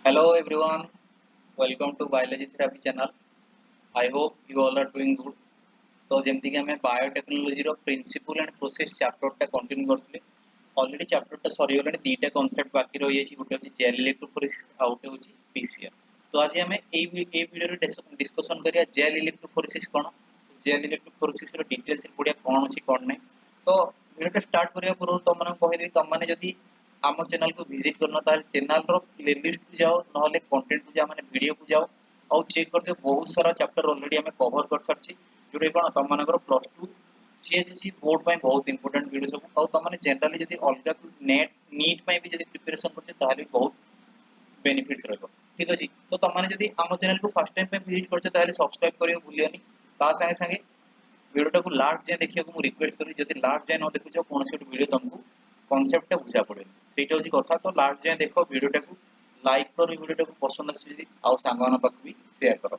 Hello everyone, welcome to Biology Therapy channel. I hope you all are doing good. तो जेमती कि हमें biotechnology रो प्रिंसिपल एंड प्रोसेस चैप्टर टा continue करथले ऑलरेडी चैप्टर टा सरी गलानी दीटा कांसेप्ट बाकी रहि जाछि गुटे अछि जेल इलेक्ट्रोफोरेसिस आउट होछि पीसीआर तो आज हमें ए वीडियो रे डिस्कशन करिया जेल इलेक्ट्रोफोरेसिस कोन जेल इलेक्ट्रोफोरेसिस रो डिटेल्स पडिया कोन अछि कोन नै तो वीडियो टा स्टार्ट करिया पूर्व तो मन कहि दे तो माने जदी आम चैनल को विजिट करना ताल चैनल रो प्लेलिस्ट को जाओ नहले कंटेंट को जाओ माने वीडियो को जाओ और चेक करते बहुत सारा चैप्टर ऑलरेडी हमें कवर कर सारछि जोटे कोन तम मानकर प्लस 2 सीएचएससी बोर्ड पय बहुत इंपोर्टेंट वीडियो सब और तम माने जनरली जदी अलगा नेट नीट पय भी जदी प्रिपरेशन करते ताले बहुत बेनिफिट्स रहबो ठीक अछि तो तम माने जदी हम चैनल को फर्स्ट टाइम पे विजिट करते ताले सब्सक्राइब करियो भूलियोनी ता संगे संगे वीडियो को लास्ट जाय देखियो को रिक्वेस्ट करी जदी लास्ट जाय न देखु छ कोन से वीडियो तुमको कांसेप्ट टा बुझा पड़े सेटा होची कथा तो लास्ट जाय देखो वीडियो टा को लाइक करो वीडियो टा को पसंद आसी जदी आ सांगवान पाक भी शेयर करो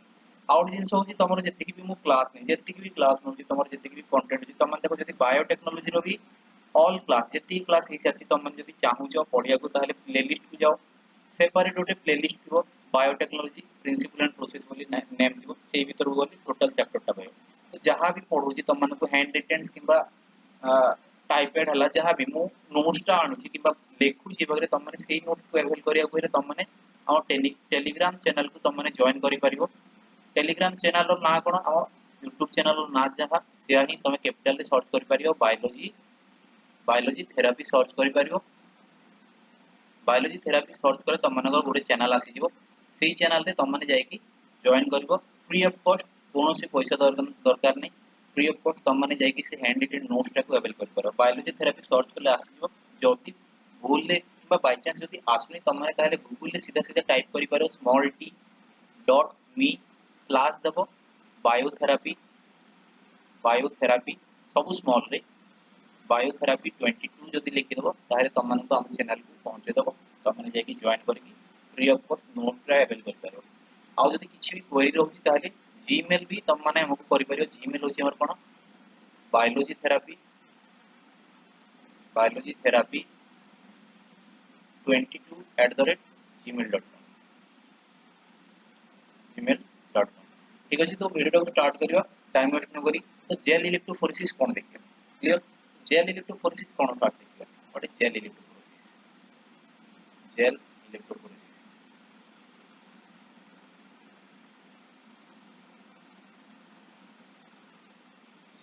आउट जिंस होची तमरो जति भी मु क्लास नै जति भी क्लास होची तमरो जति भी कंटेंट होची तमन देखो जदी बायोटेक्नोलॉजी रो भी ऑल क्लास जति क्लास हिसाब से तमन जदी चाहू छ पढिया को ताले प्लेलिस्ट को जाओ सेपरेट गोटे प्लेलिस्ट थी बायोटेक्नोलॉजी प्रिंसिपल एंड प्रोसेस बोली नेम थी से भीतर गली टोटल चैप्टर टा पाइबो तो जहाँ भी पढ़ुची तुम मन को हैंड रिटेन्स किंबा टाइपेड हला जहाँ भी मु नोट्स टा आणुची किंबा लेखुची बगरे तुम माने सेही नोट्स को अवेल करिया को तुम माने आ टेलीग्राम चैनल को तुम माने जॉइन करि परिबो टेलीग्राम चैनल रो ना कोन आ यूट्यूब चैनल रो ना जहाँ सेया ही तुम कैपिटल रे सर्च करि परिबो बायोलॉजी बायोलॉजी थेरापी सर्च करि परिबो बायोलॉजी थेरापी सर्च करे तुम मन गोटे चैनल आसी जीवो सेही चैनल रे तुम माने जाईकी जॉइन करबो फ्री ऑफ कॉस्ट कोनोसी पैसा दरकार नै फ्री ऑफ कॉस्ट तुम माने जाईकी से हैंड रिटेन नोट्स टा को अवेल कर पारो बायोलॉजी थेरापी सर्च करले आसी जीवो जदी भूल ले किबा बाय चांस जदी आसुनी तुम माने ताले गूगल ले सीधा सीधा टाइप करि पारो small.me/ दबो बायोथेरापी सब स्मॉल रे बायोथेरापी 22 जदि लिखि दबो ताहे तुम मन को हम चैनल को पहुंचे दबो तुम माने जाकी जॉइन करकी फ्री ऑफ कॉस्ट नोट रा अवेल कर पारो आ जदि किछि भी क्वेरी रहउची ताले जीमेल भी तुम माने हमको करि परियो जीमेल होची हमर कोन बायोलॉजी थेरापी 22@gmail.com gmail.com ठीक अछि तो वीडियो को स्टार्ट करियो टाइम वेस्ट न करी तो जेल इलेक्ट्रोफोरेसिस कोन देखियो क्लियर जेल इलेक्ट्रोफोरेसिस कोन पार्ट देखियो what is gel electrophoresis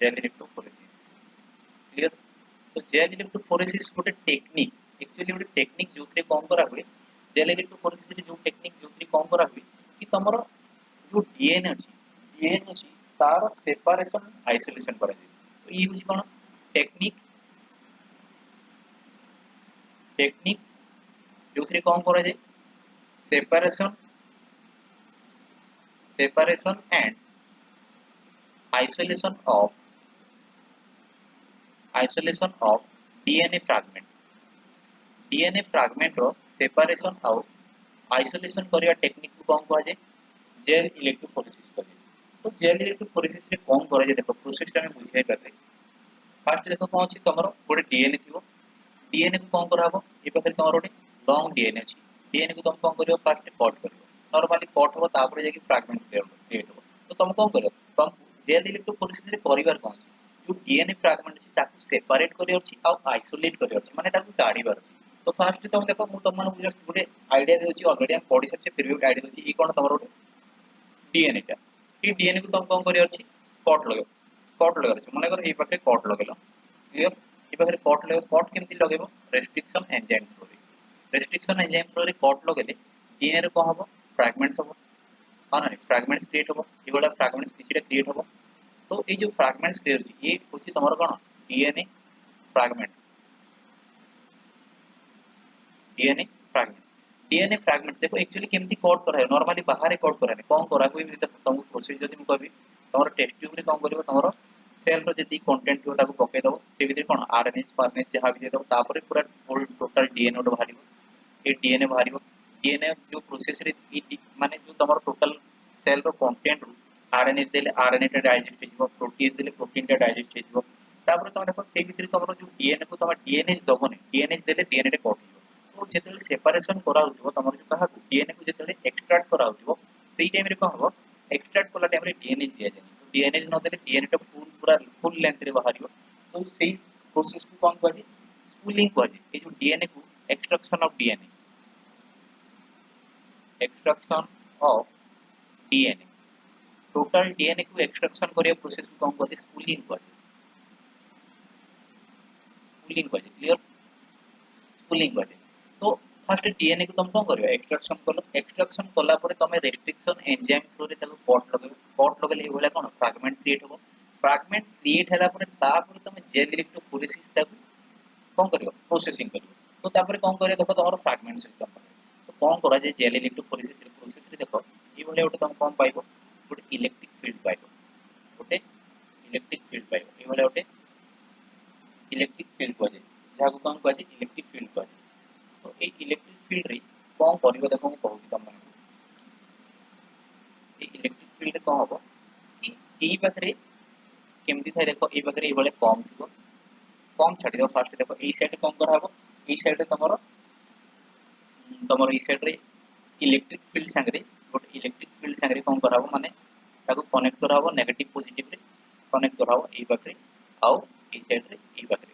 gel electrophoresis clear तो जेल इलेक्ट्रोफोरेसिस गोटे टेक्निक एक्चुअली गोटे टेक्निक जोथरे कोन करा हुए जेल इलेक्ट्रोफोरेसिस रे जो टेक्निक जोथरे कोन करा हुए कि तमरो जो डीएनए अछि तार सेपरेशन आइसोलेशन करा जाय तो ई होची कोन टेक्निक टेक्निक जोथरे कोन करा जाय separation and isolation of DNA fragment रो सेपरेशन आउट आइसोलेशन करिया टेक्निक को कोन कहा जाय जेल इलेक्ट्रोफोरेसिस कहा जाय तो जेल इलेक्ट्रोफोरेसिस रे कोन करा जाय देखो प्रोसेस टा हम बुझाई करले फर्स्ट देखो कोन अछि तमरो गोटे डीएनए थिवो डीएनए को कोन करा हबो ए पाखरे तमरो गोटे लॉन्ग डीएनए अछि डीएनए को तुम कोन करियो फर्स्ट कट करियो नॉर्मली कट हो तापर जाके फ्रैगमेंट क्रिएट हो तो तुम कोन करियो तुम जेल इलेक्ट्रोफोरेसिस रे परिवार कोन अछि जो डीएनए फ्रैगमेंट अछि ताकू सेपरेट करियो अछि आ आइसोलेट करियो अछि माने ताकू काढिबार अछि तो फर्स्ट तुम देखो मु तुम माने जस्ट गोटे आईडिया देउछि ऑलरेडी हम पढि सच्चे फिर भी गोटे आईडिया देउछि ई कोन तमरो डीएनए टा ई डीएनए को तुम कोन करियो अछि कट लगेर अछि माने कर ए पाखे कट लगेलो क्लियर ए पाखे कट लगे कट केमति लगेबो रेस्ट्रिक्शन एंजाइम थ्रू रे कट लगेले डीएनए रे को हबो फ्रैगमेंट्स हबो हां ना फ्रैगमेंट्स क्रिएट हबो ए वाला फ्रैगमेंट्स किछिटा क्रिएट हबो तो ए जो फ्रैगमेंट्स क्रिएट अछि ये होछि तमरो कोन DNA fragments DNA fragment DNA fragment देखो एक्चुअली केमती कोड करा है नॉर्मली बाहर कोड करा है कोन करा कोई भी तुमको प्रोसेस जदी हम कहबी तमरो टेस्ट ट्यूब रे कोन करिवो तमरो सेल रो जदी कंटेंट हो ताको पके दबो से भीतर कोन आरएनए पारने जहां भी दे दबो तापर पूरा होल टोटल डीएनए उड बाहरिवो ए डीएनए बाहरिवो डीएनए जो प्रोसेस रे माने जो तमरो टोटल सेल रो कंटेंट रो आरएनए देले आरएनए टा डाइजेस्ट हिजो प्रोटीन देले प्रोटीन टा डाइजेस्ट हिजो तापर तुम देखो से भीतर तमरो जो डीएनए को तम डीएनए दबो ने डीएनए देले डीएनए टा कट को जेते सेपरेशन करा होतिबो तमर जो कहा डीएनए को जेते एक्सट्रैक्ट करा होतिबो सेही टाइम रे कोन हो एक्सट्रैक्ट कला टाइम रे डीएनए दिया जाय तो डीएनए न देले डीएनए तो फुल लेंथ रे बाहरियो तो सेही प्रोसेस को कोन कहजे स्पूलिंग कहजे ए जो डीएनए को extraction of DNA total DNA को एक्सट्रैक्शन करिया प्रोसेस को कोन कहजे स्पूलिंग कहजे क्लियर स्पूलिंग कहजे तो फर्स्ट डीएनए को तुम कोन करियो एक्सट्रैक्शन कला परे तमे रेस्ट्रिक्शन एंजाइम थ्रू रे ताको कट लगेले ए भले कोन फ्रैगमेंट क्रिएट हो फ्रैगमेंट क्रिएट हला परे ता परे तमे जेल इलेक्ट्रोफोरेसिस ताको कोन करियो प्रोसेसिंग करियो तो ता परे कोन करियो देखो तमरो फ्रैगमेंट सिस्टम तो कोन करा जे जेल इलेक्ट्रोफोरेसिस रे प्रोसेस रे देखो ए भले ओटे तुम कोन पाइबो ओटे इलेक्ट्रिक फील्ड पाइबो ओटे इलेक्ट्रिक फील्ड पाइबो ए भले ओटे इलेक्ट्रिक फील्ड को जहाँ को कोन कहजे इलेक्ट्रिक फील्ड कहजे तो ए इलेक्ट्रिक फील्ड रे कोन करियो देखो हम कहू तम ए इलेक्ट्रिक फील्ड कोन होबो कि एई पाखरे केमती थाय देखो एई पाखरे ए बळे कम थिबो कम छाडी दो फास्ट देखो एई साइड कोन करा हबो एई साइड रे तमरो एई साइड रे इलेक्ट्रिक फील्ड संगरे गोटे इलेक्ट्रिक फील्ड संगरे कोन करा हबो माने ताको कनेक्ट करा हबो नेगेटिव पॉजिटिव रे कनेक्ट करा हबो एई पाखरे आउ एई साइड रे एई पाखरे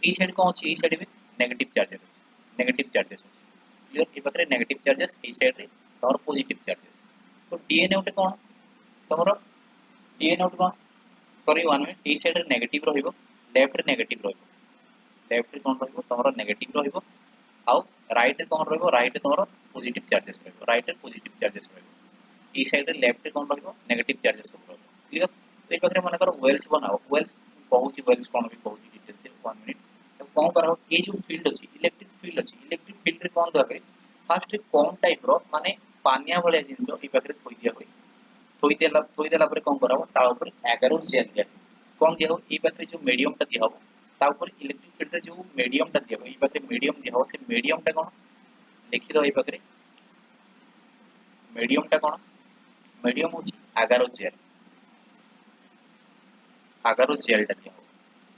एई साइड कोन अछि एई साइड में नेगेटिव चार्जेस अछि क्लियर ए पाखरे नेगेटिव चार्जेस एई साइड रे और पॉजिटिव चार्जेस तो डीएनए उटे कोन तमरो डीएनए उटे कोन सॉरी 1 मिनट एई साइड रे नेगेटिव रहिबो लेफ्ट रे नेगेटिव रहिबो लेफ्ट रे कोन रहिबो तमरो नेगेटिव रहिबो आउ राइट रे कोन रहिबो राइट रे तमरो पॉजिटिव चार्जेस रहिबो राइट रे पॉजिटिव चार्जेस रहिबो ई साइड रे लेफ्ट रे कोन रहिबो नेगेटिव चार्जेस रहिबो क्लियर तो ए पाखरे माने करो वेल्स बनाओ वेल्स बहुत ही वेल्स कोन भी बहुत ही डिटेल से 1 मिनट तो कोन करा ए जो फील्ड अछि इलेक्ट्रिक फील्ड रे कोन दबे फर्स्ट कोन टाइप रो माने पानिया भले जिंसो ई पाखरे थोइ दिया होई थोइ देला परे कोन कराबो ता ऊपर एगारो जेल दिया कोन दिया हो ई पाखरे जो मीडियम ता दिया हो ता ऊपर इलेक्ट्रिक फील्ड रे जो मीडियम ता दिया हो ई पाखरे मीडियम दिया हो से मीडियम ता कोन लिखि दो ई पाखरे मीडियम ता कोन मीडियम होची एगारो जेल ता दिया हो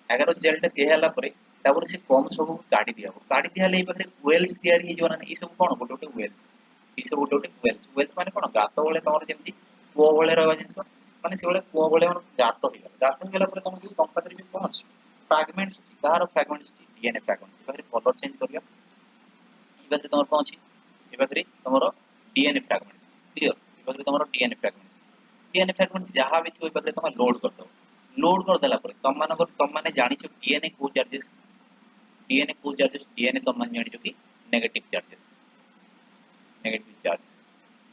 एगारो जेल ता दिया हला परे तापर से कम सब गाड़ी दिया ले पाखरे वेल्स तयारी हे जोना ई सब कोन गोटे वेल्स ई सब गोटे वेल्स माने कोन गातो बोले तमर जेमती कुओ बोले रहबा जिंस माने से बोले कुओ बोले मन गातो गेला परे तम जो कम पाखरे जो कोन अछि फ्रैगमेंट्स अछि कार फ्रैगमेंट्स अछि डीएनए फ्रैगमेंट पाखरे कलर चेंज करिया ई पाखरे तमर कोन अछि ई पाखरे तमर डीएनए फ्रैगमेंट्स क्लियर ई पाखरे तमर डीएनए फ्रैगमेंट्स जहां भी थियो ई पाखरे तम लोड कर देला परे तम माने जानिछो डीएनए को चार्जेस डीएनए तम माने जानिछो कि नेगेटिव चार्ज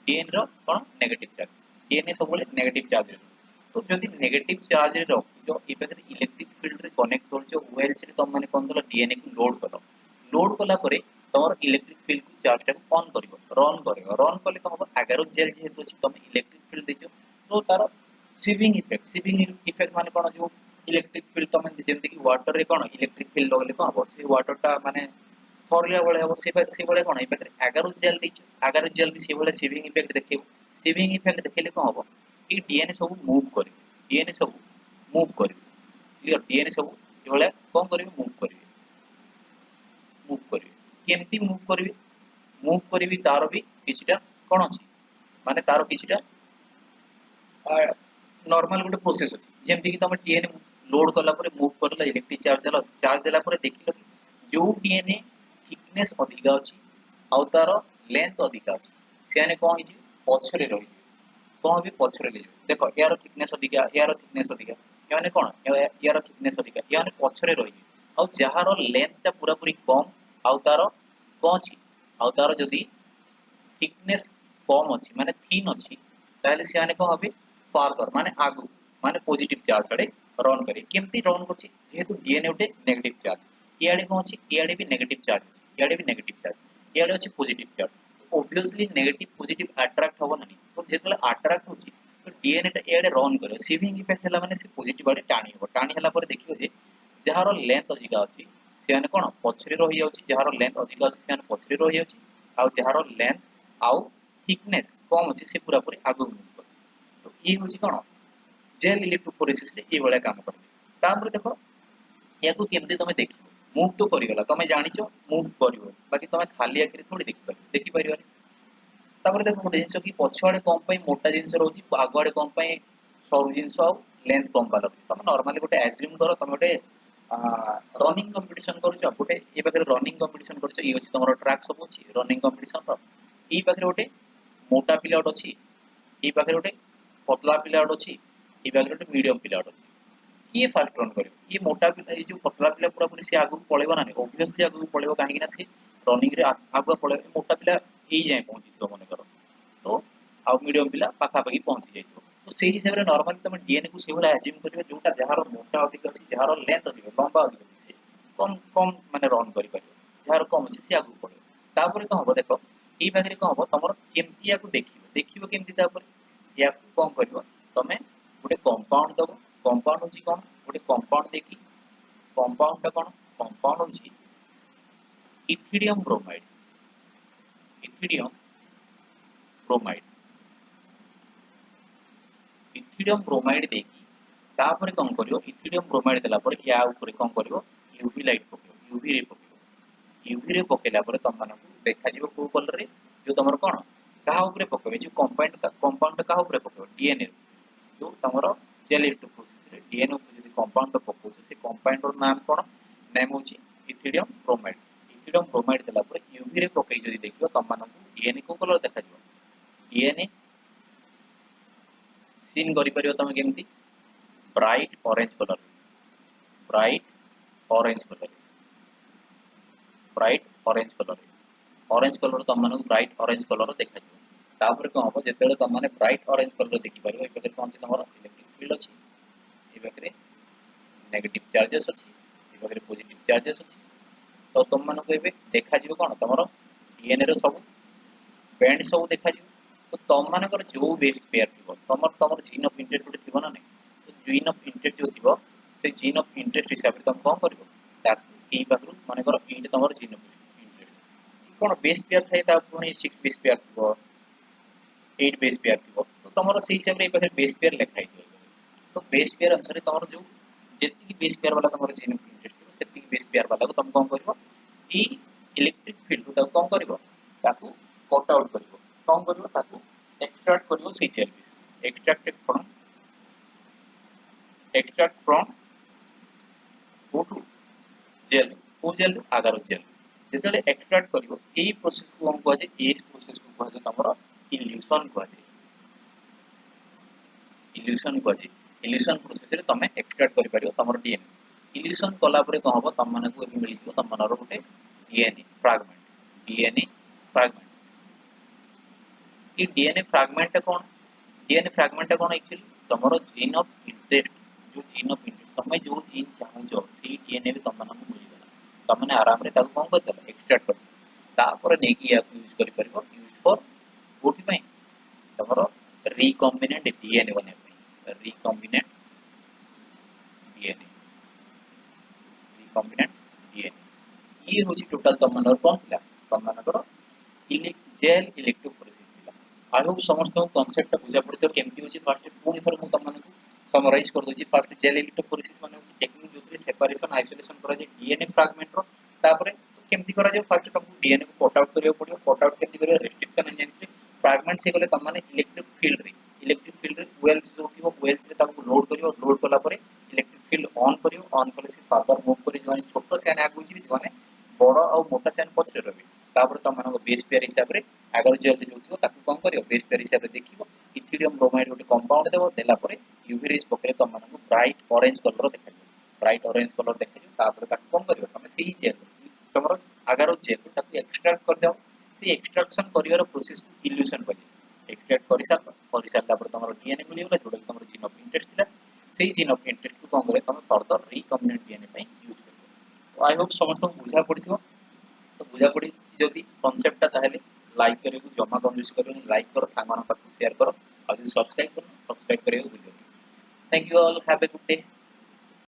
डीएनए रो कोन नेगेटिव चार्ज डीएनए सब बोले नेगेटिव चार्ज तो जदि नेगेटिव चार्ज रे रखो ई पाखरे इलेक्ट्रिक फील्ड रे कनेक्ट करछो वेल्स रे तम माने कोन दलो डीएनए को लोड कला परे तमर इलेक्ट्रिक फील्ड को चार्ज टा ऑन करिवो रन कले तम 11 जेल जेहेतु अछि तम इलेक्ट्रिक फील्ड देजो तो तार सिविंग इफेक्ट माने कोन जो इलेक्ट्रिक फील्ड तम जेमति कि वाटर रे कोन इलेक्ट्रिक फील्ड लगले कोन हो से वाटर टा माने थोरिया बळे हो से बळे कोन ए पाखरे 11 जेल देछ 11 जेल भी से बळे सिविंग इफेक्ट देखेले कोन हो कि डीएनए सब मूव करिवे क्लियर डीएनए सब ए बळे कोन करिवे मूव करिवे केमती मूव करिवे तार भी किछटा कोन अछि माने तार किछटा नॉर्मल गोटे प्रोसेस अछि जेमति कि तम डीएनए लोड करला परे मूव करला इलेक्ट्रिक चार्ज देला परे देखिलो कि जो डीएनए थिकनेस अधिका अछि आ तार लेंथ अधिका अछि सेने कोन हिची पछरे रहि कोन भी पछरे ले देखो यार थिकनेस अधिका याने कोन यार थिकनेस अधिका याने पछरे रहि आ जहार लेंथ ता पूरा पूरी कम आ तार कोन अछि आ तार जदी थिकनेस कम अछि माने थिन अछि ताले सेने कोन हबे फार्दर माने आगु माने पॉजिटिव चार्ज आड़े रन करे केमती रन करछि जेहेतु डीएनए उटे नेगेटिव चार्ज याडे कोन अछि याडे भी नेगेटिव चार्ज याडे अछि positive charge obviously negative positive attract होबो नहीं तो जेतले अट्रैक्ट होछि तो डीएनए टा याडे रन करे सिविंग इफेक्ट हला माने से पॉजिटिव आड़े टाणी हला पर देखियो जे जहार लेंथ अधिका अछि सेने कोन पछरे रहि जाउछि जहार लेंथ अधिका अछि सेने पछरे रहि जाउछि आ जहार लेंथ आउ थिकनेस कम अछि से पूरा पूरी आगु मूव करछि तो ये होछि कोन जेल इलेक्ट्रोफोरेसिस रे ए बळे काम करते तापर देखो याकू केमते तमे देखिबो मूव तो करिगला तमे जानिचो मूव करिवो बाकी तमे खाली आखिरे थोड़ी देखि परिबानी तापर देखो गोटे जिनस कि पछुआड़े कम पई मोटा जिनस रहउची आगुआड़े कम पई सरू जिनस आ लेंथ कम वाला तमे नॉर्मली गोटे एज्यूम करो तमे गोटे रनिंग कंपटीशन करूछ गोटे ए पाखे रनिंग कंपटीशन करूछ ई अछि तमरो ट्रैक सब अछि रनिंग कंपटीशन रो ई पाखे गोटे मोटा पिला गोटे अछि ई पाखे गोटे पतला पिला गोटे अछि ई पाखे गोटे मीडियम पिला गोटे अछि किए फास्ट रन करियो ये मोटा पिला ए जो पतला पिला पूरा पूरी से आगु पळेबो ना ऑब्वियसली आगु पळेबो काहे कि ना से रनिंग रे आगु पळेबो मोटा पिला एई जाय पहुंची तो मने करो तो आ मीडियम पिला पाखा पाखी पहुंची जाइतो तो सेही हिसाब रे नॉर्मली तमे डीएनए को सेवला एज्यूम करियो जोटा जहार मोटा अधिक अछि जहार लेंथ अधिक लंबा अधिक अछि कम कम माने रन करि परियो जहार कम अछि से आगु पळेबो तापर कोन हो देखो एई पाखरे कोन हो तमरो केमती याकू देखिबो केमती तापर याकू कोन करियो तमे गोटे कंपाउंड दबो कंपाउंड होची कोन गोटे कंपाउंड देखि कंपाउंड टा कोन कंपाउंड होची ethidium bromide ethidium bromide ethidium bromide देखि तापर कोन करियो इथिडियम ब्रोमाइड देला पर या ऊपर कोन करियो UV light पकियो UV ray पकियो UV ray पकेला पर तम मानकु देखा जिवो को कलर रे जो तमर कोन काहा ऊपर पकेबे जो कंपाउंड काहा ऊपर पकेबो डीएनए जो तमरो जेल इलेक्ट्रिक प्रोसेस रे डीएनए ऊपर जदी कंपाउंड पकौ से कंपाउंड रो नाम कोन नेम होची इथिडियम ब्रोमाइड इथिडियम ब्रोमाइड देला पर यूवी रे पकै जदी देखियो तम मानकु डीएनए को कलर देखा जिवो डीएनए सीन करि परियो तमे केमती bright orange colour bright orange colour bright orange colour तम मानकु ब्राइट ऑरेंज कलर देखा जिवो तापर कोन हो जेतेले तम माने ब्राइट ऑरेंज कलर देखि परियो ए पके कोन छै तमरो इलेक्ट्रिक फील्ड अछि ए पके नेगेटिव चार्जेस अछि ए पके पॉजिटिव चार्जेस अछि तो तुम मानकु एबे देखा जिवो कोन तमरो डीएनए रो सब बैंड सब देखा जिवो तो तुम मानकर जो बेस पेयर थिबो तमर तमर जीन ऑफ इंटरेस्ट गोटे थिबो ना नै तो जीन ऑफ इंटरेस्ट जो थिबो से जीन ऑफ इंटरेस्ट हिसाब रे तुम कोन करिवो ताकू एई पाखरु मानकर एई तमर जीन ऑफ इंटरेस्ट कोन बेस पेयर थाई ता पुनी 6 बेस पेयर थिबो 8 बेस पेयर थिबो तो तमर से हिसाब रे एई पाखरे बेस पेयर लेखाई थिबो तो बेस पेयर अनुसार तमर जो जेतिकी बेस पेयर वाला तमर जीन ऑफ इंटरेस्ट थिबो सेतिकी बेस पेयर वाला को तुम कोन करिवो ई इलेक्ट्रिक फील्ड को कोन करिवो ताकू कट आउट करिवो कोन करिवो ताकू एक्सट्रैक्ट करिवो सी gel extract from go to gel को जेल आगार जेल जेतेले एक्सट्रैक्ट करिवो एई प्रोसेस को हम कहजे एस प्रोसेस को कहजे तमरो इल्यूशन कहजे इल्यूशन प्रोसेस रे तमे एक्सट्रैक्ट करि परियो तमरो डीएनए इल्यूशन कला परे कोन हो तम माने को एबे मिली जो तम मानरो गोटे डीएनए फ्रैगमेंट ई डीएनए फ्रैगमेंट कोन एक्चुअली तमरो जीन ऑफ इंटरेस्ट जो जीन ऑफ इंटरेस्ट तमे जो जीन चाहूजो सी डीएनए रे तम मानकु मिली गला तम माने आराम रे ताको कोन करतला एक्सट्रैक्ट कर तापर नेकी या यूज करि परिबो यूज फॉर गोटी पई तमरो रिकॉम्बिनेंट डीएनए बने पई रिकॉम्बिनेंट डीएनए रिकॉम्बिनेंट डीएनए ये होची टोटल तम मानर कोन थिला तम मानकर जेल इलेक्ट्रोफोरेसिस थिला आई होप समस्त कांसेप्ट बुझा पड़तो केमती होची फास्ट पुनी थर मु तम मानकु समराइज कर दोची फास्ट जेल इलेक्ट्रोफोरेसिस माने टेक्निक जोथरे सेपरेशन आइसोलेशन करा जे डीएनए फ्रैगमेंट रो तापरे केमती करा जे फास्ट तमको डीएनए को कट आउट करियो पड़ियो कट आउट केमती करियो रेस्ट्रिक्शन एंजाइम्स रे फ्रैगमेंट से गले तम माने इलेक्ट्रिक फील्ड रे वेल्स जो थिबो वेल्स रे ताको लोड करियो लोड कला परे इलेक्ट्रिक फील्ड ऑन करियो ऑन कले से फर्दर मूव करी जने छोटो सेन आगु जी जने बड़ आ मोटा सेन पछरे रबे तापर तम मानको बेस पेयर हिसाब रे अगर जेल जो थिबो ताको कोन करियो बेस पेयर हिसाब रे देखिबो इथिडियम ब्रोमाइड गोटे कंपाउंड देबो देला परे यूवी रेज पकरे तम मानको ब्राइट ऑरेंज कलर देखाजिवो तापर ताको कोन करियो तमे सेही जेल तमरो अगर जेल ताको एक्सट्रैक्ट कर दो से एक्सट्रैक्शन करियर प्रोसेस को इल्यूशन करि एक्सट्रैक्ट करि सारला पर तमरो डीएनए मिली गला जोटा तमरो जीन ऑफ इंटरेस्ट थिला सेही जीन ऑफ इंटरेस्ट को कोन करे तमे फर्दर रिकॉम्बिनेंट डीएनए पई यूज करियो तो आई होप समस्त को बुझा पड़िथिबो तो बुझा पड़ी जदि कांसेप्ट ताहेले लाइक करियो जमा कंजूस करियो लाइक करो सांगन पाखु शेयर करो और सब्सक्राइब करो सब्सक्राइब करियो भूलियो thank you all have a good day